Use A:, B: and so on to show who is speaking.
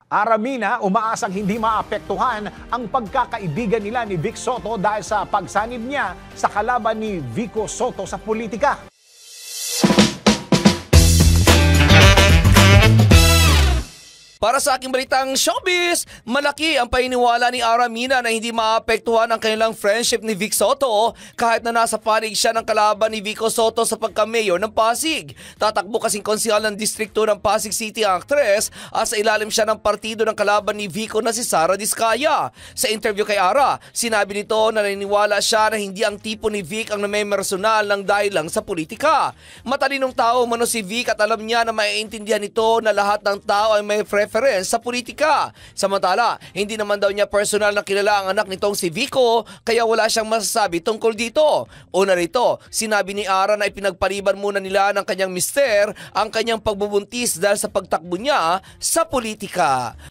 A: Aramina, umaasang hindi maapektuhan ang pagkakaibigan nila ni Vic Soto dahil sa pagsanib niya sa kalaban ni Vico Soto sa politika.
B: Para sa aking balitang showbiz, malaki ang paniniwala ni Aramina na hindi maapektuhan ang kanilang friendship ni Vic Soto kahit na nasa panig siya ng kalaban ni Vico Soto sa pagka-mayor ng Pasig. Tatakbo kasing konsehal ng distrikto ng Pasig City ang aktres at sa ilalim siya ng partido ng kalaban ni Vico na si Sara Diskaya. Sa interview kay Ara, sinabi nito na naniniwala siya na hindi ang tipo ni Vic ang namemersonal ng dahil lang sa politika. Matalinong tao umano si Vic at alam niya na maiintindihan nito na lahat ng tao ay may preference sa politika. Samantala, hindi naman daw niya personal na kilala ang anak nitong si Vico kaya wala siyang masasabi tungkol dito. Una rito, sinabi ni Ara na ipinagpaliban muna nila ng kanyang mister ang kanyang pagbubuntis dahil sa pagtakbo niya sa politika.